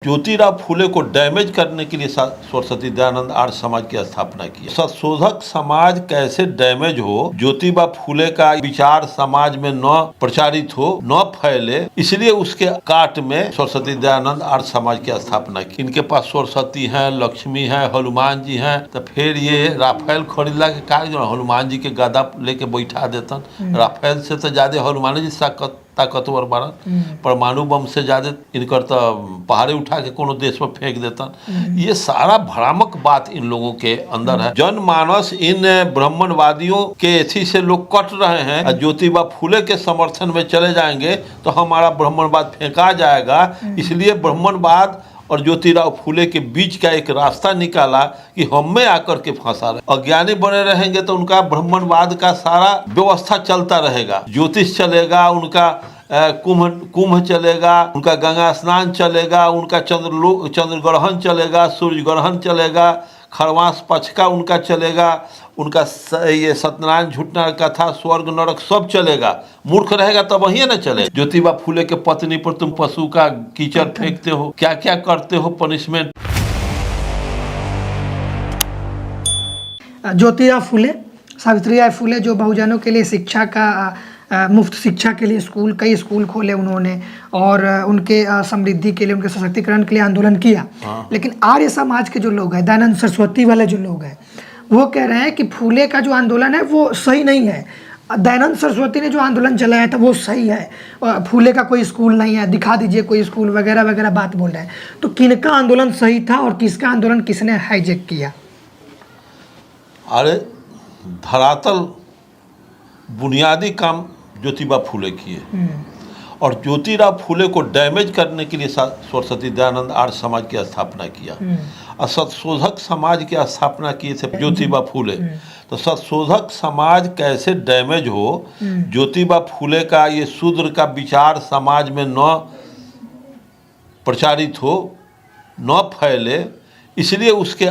ज्योतिराव फुले को डैमेज करने के लिए सरस्वती दयानंद आर्य समाज की स्थापना की। संशोधक समाज कैसे डैमेज हो, ज्योतिबा फुले का विचार समाज में न प्रचारित हो, न फैले, इसलिए उसके काट में सरस्वती दयानंद आर्य समाज की स्थापना की। इनके पास सरस्वती है, लक्ष्मी है, हनुमान जी हैं, तो फिर ये राफेल खरीदला के कार्य जो हनुमान जी के गदा लेके बैठा देतन। राफेल से तो ज्यादा हनुमान जी ताकतवर बारन, परमाणु बम से ज्यादा इनकर तो पहाड़े उठा के कोनो देश में फेंक देतन। ये सारा भ्रामक बात इन लोगों के अंदर है। जनमानस इन ब्राह्मणवादियों के एथी से लोग कट रहे हैं। ज्योतिबा फुले के समर्थन में चले जाएंगे तो हमारा ब्राह्मणवाद फेंका जाएगा, इसलिए ब्राह्मणवाद और ज्योतिराव फुले के बीच का एक रास्ता निकाला कि हम में आकर के फंसा रहे। अज्ञानी बने रहेंगे तो उनका ब्राह्मणवाद का सारा व्यवस्था चलता रहेगा, ज्योतिष चलेगा, उनका कुंभ चलेगा, उनका गंगा स्नान चलेगा, उनका चंद्र ग्रहण चलेगा, सूर्य ग्रहण चलेगा, खरवास पक्ष का उनका चलेगा, उनका ये सत्यनारायण झूठना कथा, स्वर्ग नरक सब चलेगा। मूर्ख रहेगा तब वही न चलेगा। ज्योतिबा फुले के पत्नी पर तुम पशु का कीचड़ फेंकते हो, क्या क्या करते हो पनिशमेंट। ज्योतिराव फुले, सावित्रीबाई फुले जो बहुजनों के लिए शिक्षा का मुफ्त शिक्षा के लिए कई स्कूल खोले उन्होंने और उनके समृद्धि के लिए, उनके सशक्तिकरण के लिए आंदोलन किया। लेकिन आर्य समाज के जो लोग हैं, दयानंद सरस्वती वाले जो लोग हैं, वो कह रहे हैं कि फुले का जो आंदोलन है वो सही नहीं है। दयानंद सरस्वती ने जो आंदोलन चलाया था वो सही है, फुले का कोई स्कूल नहीं है, दिखा दीजिए कोई स्कूल वगैरह वगैरह बात बोल रहे हैं। तो किनका आंदोलन सही था और किसका आंदोलन किसने हाईजेक किया? अरे धरातल बुनियादी काम ज्योतिबा फुले किए और ज्योतिराव फुले को डैमेज करने के लिए सरस्वती दयानंद आर्य समाज की स्थापना किया। और संशोधक समाज की स्थापना किए थे ज्योतिबा फुले। तो संशोधक समाज कैसे डैमेज हो, ज्योतिबा फुले का ये शूद्र का विचार समाज में न प्रचारित हो, न फैले, इसलिए उसके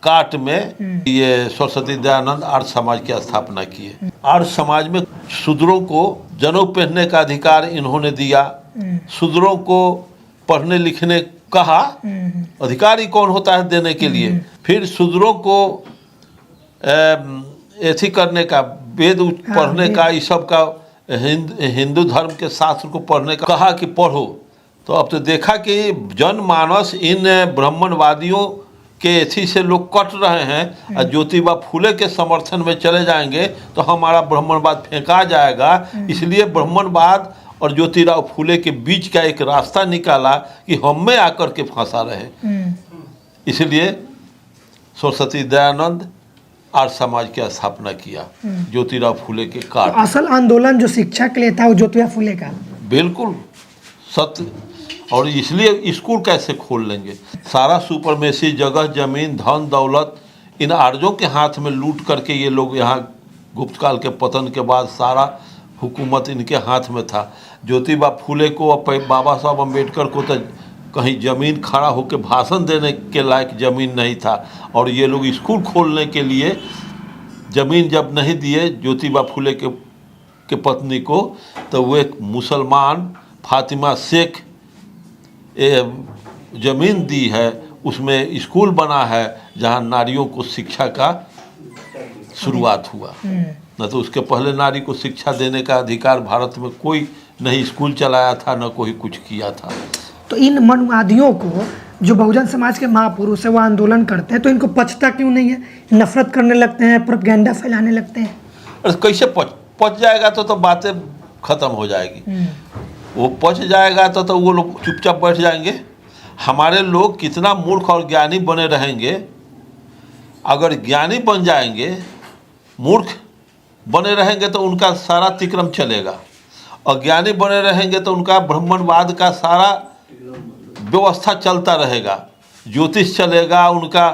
काट में ये सरस्वती दयानंद आर्य समाज की स्थापना की है। आर्य समाज में शूद्रों को जनेऊ पहनने का अधिकार इन्होंने दिया, शूद्रों को पढ़ने लिखने कहा, अधिकार ही कौन होता है देने के लिए। फिर शूद्रों को ऐसी करने का, वेद पढ़ने का, इस सब का, हिंदू धर्म के शास्त्र को पढ़ने का कहा कि पढ़ो। तो अब तो देखा कि जनमानस इन ब्राह्मणवादियों के एथी से लोग कट रहे हैं और ज्योतिबा फुले के समर्थन में चले जाएंगे तो हमारा ब्राह्मणवाद फेंका जाएगा, इसलिए ब्राह्मणवाद और ज्योतिराव फुले के बीच का एक रास्ता निकाला कि हम में आकर के फंसा रहे। इसलिए सरस्वती दयानंद आर्य समाज की स्थापना किया ज्योतिराव फुले के काट। तो असल आंदोलन जो शिक्षा के लिए था वो ज्योतिबा फुले का, बिल्कुल सत्य। और इसलिए स्कूल कैसे खोल लेंगे? सारा सुपरमेसी, जगह जमीन, धन दौलत इन आर्यों के हाथ में लूट करके ये लोग यहाँ गुप्त काल के पतन के बाद सारा हुकूमत इनके हाथ में था। ज्योतिबा फुले को, बाबा साहब अम्बेडकर को तो कहीं ज़मीन खड़ा होकर भाषण देने के लायक ज़मीन नहीं था, और ये लोग स्कूल खोलने के लिए ज़मीन जब नहीं दिए ज्योतिबा फुले के पत्नी को, तो वो एक मुसलमान फातिमा शेख जमीन दी है, उसमें स्कूल बना है जहां नारियों को शिक्षा का शुरुआत हुआ। न तो उसके पहले नारी को शिक्षा देने का अधिकार भारत में कोई नहीं स्कूल चलाया था, न कोई कुछ किया था। तो इन मनवादियों को, जो बहुजन समाज के महापुरुष है, वो आंदोलन करते हैं, तो इनको पचता क्यों नहीं है? नफरत करने लगते हैं, प्रोपेगेंडा फैलाने लगते हैं। अरे कैसे पच जाएगा? तो बातें खत्म हो जाएगी। वो पच जाएगा तो वो लोग चुपचाप बैठ जाएंगे। हमारे लोग कितना मूर्ख और ज्ञानी बने रहेंगे, अगर ज्ञानी बन जाएंगे, मूर्ख बने रहेंगे तो उनका सारा तिक्रम चलेगा, और ज्ञानी बने रहेंगे तो उनका ब्राह्मणवाद का सारा व्यवस्था चलता रहेगा, ज्योतिष चलेगा, उनका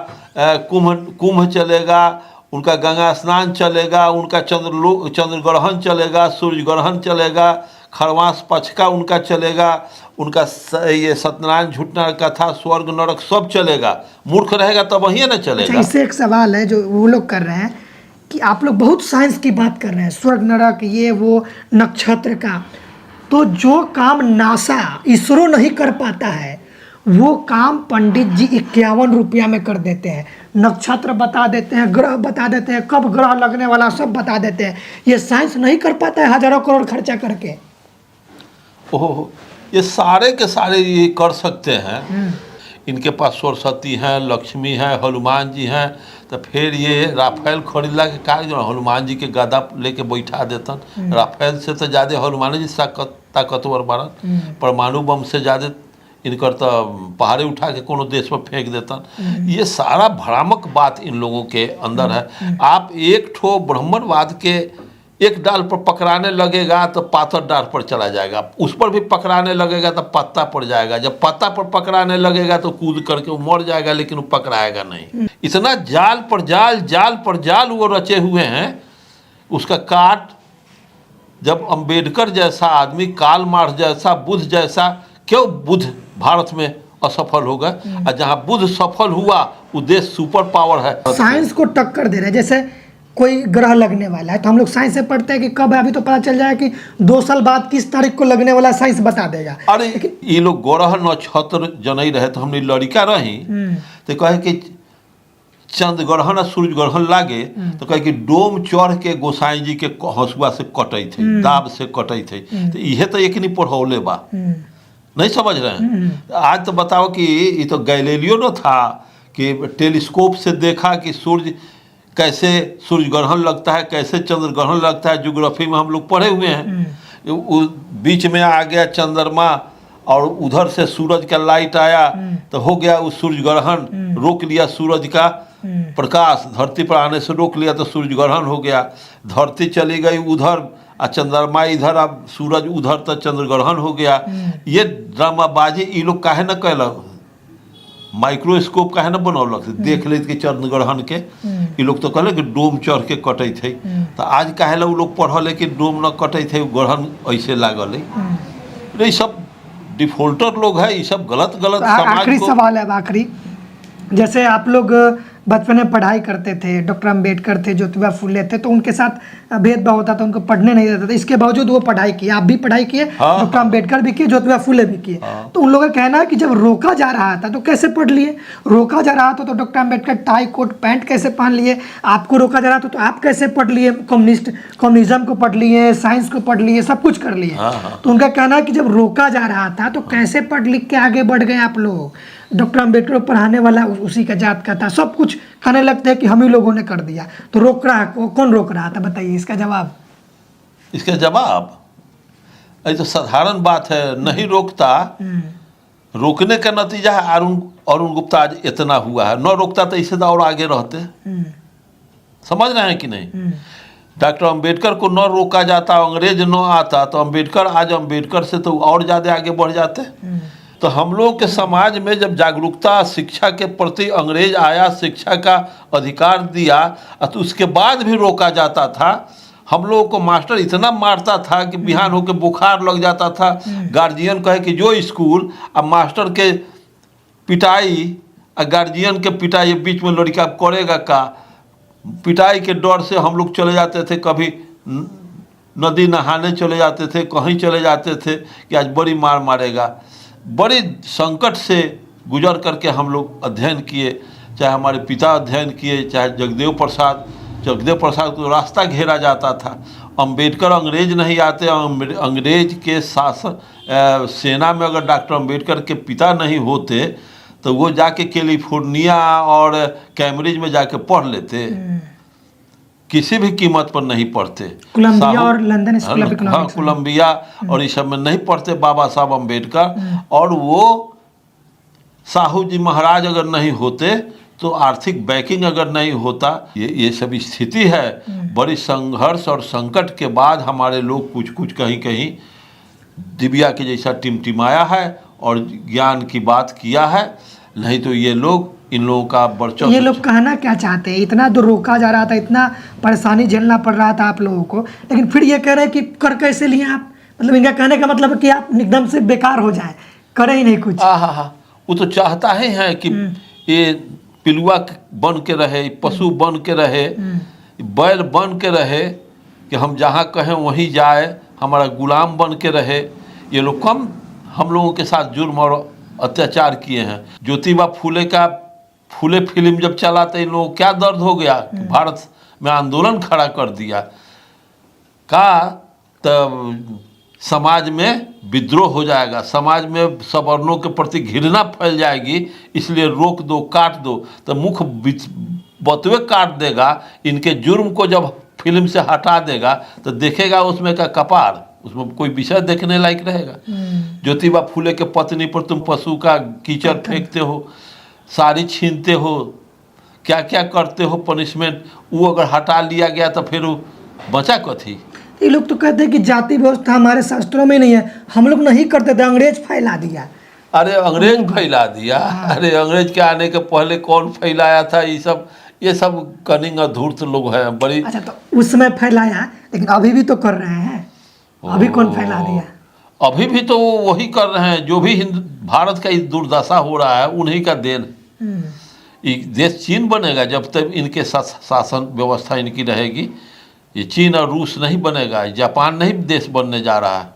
कुंभ चलेगा, उनका गंगा स्नान चलेगा, उनका चंद्र ग्रहण चलेगा, सूर्य ग्रहण चलेगा, खरवास पक्ष का उनका चलेगा, उनका ये सत्यनारायण झूठना कथा, स्वर्ग नरक सब चलेगा। मूर्ख रहेगा तब वही न चलेगा। इससे एक सवाल है जो वो लोग कर रहे हैं कि आप लोग बहुत साइंस की बात कर रहे हैं, स्वर्ग नरक, ये वो नक्षत्र का, तो जो काम नासा, इसरो नहीं कर पाता है वो काम पंडित जी 51 रुपया में कर देते हैं। नक्षत्र बता देते हैं, ग्रह बता देते हैं, कब ग्रह लगने वाला सब बता देते हैं। ये साइंस नहीं कर पाता है हजारों करोड़ खर्चा करके। ओह, ये सारे के सारे ये कर सकते हैं। इनके पास सरस्वती हैं, लक्ष्मी हैं, हनुमान जी हैं, तो फिर ये राफेल खरीदला के का जो हनुमान जी के गदा लेके बैठा देतन। राफेल से तो ज़्यादा हनुमान जी ताकतवर बारन। परमाणु बम से ज़्यादा इनकर तो पहाड़े उठा के कोनो देश में फेंक देतन। ये सारा भ्रामक बात इन लोगों के अंदर है। आप एक ठो ब्राह्मणवाद के एक डाल पर पकड़ाने लगेगा तो पातर डाल पर चला जाएगा, उस पर भी पकड़ाने लगेगा तो पत्ता पड़ जाएगा, जब पत्ता पर पकड़ाने लगेगा तो कूद करके वो मर जाएगा, लेकिन वो पकड़ाएगा नहीं। इतना जाल पर जाल, जाल पर जाल वो रचे हुए हैं। उसका काट, जब अंबेडकर जैसा आदमी, कार्ल मार्क्स जैसा, बुद्ध जैसा, क्यों बुद्ध भारत में असफल हो गए? और जहाँ बुद्ध सफल हुआ वो देश सुपर पावर है। साइंस को टक्कर दे रहे हैं। जैसे कोई ग्रह लगने वाला है तो हम लोग साइंस से पढ़ते हैं कि कब है, अभी तो पता चल जाएगा कि 2 साल बाद किस तारीख को लगने वाला, साइंस बता देगा। अरे ये लोग ग्रह नक्षत्र जन रहे तो हमने लड़का रही तो कहे कि चंद्र ग्रहण और सूर्य ग्रहण लागे तो कहे कि डोम चढ़ के गोसाई जी के हंसुआ से कटे थे, दाब से कटे थे। तो यह तो एक नहीं पढ़ौले बा, नहीं समझ रहे हैं। आज तो बताओ कि ये तो गैलीलियो न था कि टेलीस्कोप से देखा कि सूर्य कैसे सूर्य ग्रहण लगता है, कैसे चंद्र ग्रहण लगता है। ज्योग्राफी में हम लोग पढ़े हुए हैं। बीच में आ गया चंद्रमा और उधर से सूरज का लाइट आया तो हो गया उस सूर्य ग्रहण, रोक लिया सूरज का प्रकाश, धरती पर आने से रोक लिया तो सूर्य ग्रहण हो गया। धरती चली गई उधर और चंद्रमा इधर, अब सूरज उधर तो चंद्र ग्रहण हो गया। ये ड्रामाबाजी ये लोग काहे न कैलक, माइक्रोस्कोप काहे न बनौलक, देख ले कि चंद्र ग्रहण के। ये लोग तो कहले कि डोम चढ़ के कटे थे। तो आज काहे ला लोग पढ़ल कि डोम न कटे थे, ग्रहण ऐसे लागल है। ये सब डिफॉल्टर लोग है, ये सब गलत गलत समाज आखिरी को। सवाल है, आखिरी। जैसे आप लोग बचपन में पढ़ाई करते थे, डॉक्टर अंबेडकर थे, ज्योतिबा फुले थे, तो उनके साथ भेदभाव होता था, उनको पढ़ने नहीं देता था। इसके बावजूद वो पढ़ाई किए, आप भी पढ़ाई किए, डॉक्टर अंबेडकर भी किए, ज्योतिबा फुले भी किए। तो उन लोगों का कहना है कि जब रोका जा रहा था तो कैसे पढ़ लिए, रोका जा रहा था तो doctor Ambedkar tie coat pant कैसे पहन लिए, आपको रोका जा रहा था तो आप कैसे पढ़ लिए, कम्युनिज्म को पढ़ लिए, साइंस को पढ़ लिए, सब कुछ कर लिए। तो उनका कहना है कि जब रोका जा रहा था तो कैसे पढ़ लिख के आगे बढ़ गए आप लोग। डॉक्टर अंबेडकर पढ़ाने वाला उसी का जात का था, सब कुछ कहने लगते हैं कि हम ही लोगों ने कर दिया। तो रोक रहा कौन रोक रहा था, बताइए इसका जवाब। इसका जवाब ये तो साधारण बात है, नहीं रोकता। रोकने का नतीजा है अरुण गुप्ता आज इतना हुआ है। न रोकता तो इससे तो और आगे रहते। समझ रहे हैं कि नहीं? डॉक्टर अंबेडकर को न रोका जाता, अंग्रेज न आता तो अंबेडकर से तो और ज़्यादा आगे बढ़ जाते। तो हम लोग के समाज में जब जागरूकता शिक्षा के प्रति अंग्रेज आया, शिक्षा का अधिकार दिया, तो उसके बाद भी रोका जाता था। हम लोगों को मास्टर इतना मारता था कि बिहान होकर बुखार लग जाता था। गार्जियन कहे कि जो स्कूल, अब मास्टर के पिटाई और गार्जियन के पिटाई बीच में लड़का करेगा का, पिटाई के डर से हम लोग चले जाते थे, कभी नदी नहाने चले जाते थे, कहीं चले जाते थे कि आज बड़ी मार मारेगा। बड़ी संकट से गुजर करके हम लोग अध्ययन किए, चाहे हमारे पिता अध्ययन किए, चाहे जगदेव प्रसाद को रास्ता घेरा जाता था। अंबेडकर अंग्रेज नहीं आते, अंग्रेज के शासन सेना में अगर डॉक्टर अंबेडकर के पिता नहीं होते तो वो जाके कैलिफोर्निया और कैम्ब्रिज में जाके पढ़ लेते। किसी भी कीमत पर नहीं पढ़ते। कोलंबिया और London School of Economics, Columbia और इस सब में नहीं पढ़ते बाबा साहब अंबेडकर। और वो साहू जी महाराज अगर नहीं होते तो आर्थिक बैकिंग अगर नहीं होता, ये सब स्थिति है। बड़ी संघर्ष और संकट के बाद हमारे लोग कुछ कहीं दिव्या के जैसा टिमटिमाया है और ज्ञान की बात किया है। नहीं तो ये लोग, इन लोगों का वर्चस्व। ये लोग कहना क्या चाहते हैं? इतना तो रोका जा रहा था, इतना परेशानी झेलना पड़ रहा था आप लोगों को, लेकिन फिर ये कह रहे हैं कि कर कैसे लिए आप? मतलब इनका कहने का मतलब है कि आप एकदम से बेकार हो जाए, करे ही नहीं कुछ। वो तो चाहता ही है कि ये पिलुआ बन के रहे, पशु बन के रहे, बैल बन के रहे, कि हम जहाँ कहें वहीं जाए, हमारा गुलाम बन के रहे। ये लोग कम हम लोगों के साथ जुर्म और अत्याचार किए हैं। ज्योतिबा फूले का फूले फिल्म जब चला तो इन लोगों को क्या दर्द हो गया कि भारत में आंदोलन खड़ा कर दिया का, तब समाज में विद्रोह हो जाएगा, समाज में सवर्णों के प्रति घृणा फैल जाएगी, इसलिए रोक दो, काट दो। तो मुख बतवे काट देगा, इनके जुर्म को जब फिल्म से हटा देगा तो देखेगा उसमें का कपार, उसमें कोई विषय देखने लायक रहेगा। ज्योतिबा फूले के पत्नी पर तुम पशु का कीचड़ फेंकते हो, साड़ी छीनते हो, क्या क्या करते हो पनिशमेंट, वो अगर हटा लिया गया तो फिर वो बचा कथी। ये लोग तो कहते हैं कि जाति व्यवस्था हमारे शास्त्रों में नहीं है, हम लोग नहीं करते थे, अंग्रेज फैला दिया। अरे अंग्रेज फैला दिया, अरे अंग्रेज के आने के पहले कौन फैलाया था, ये सब कनिंग धूर्त लोग हैं बड़ी। अच्छा, तो उस समय फैलाया, लेकिन अभी भी तो कर रहे हैं, अभी कौन फैला दिया? अभी भी तो वही कर रहे हैं, जो भी भारत का दुर्दशा हो रहा है उन्हीं का देन। ये देश चीन बनेगा जब तक इनके शासन व्यवस्था इनकी रहेगी। ये चीन और रूस नहीं बनेगा, जापान नहीं देश बनने जा रहा है।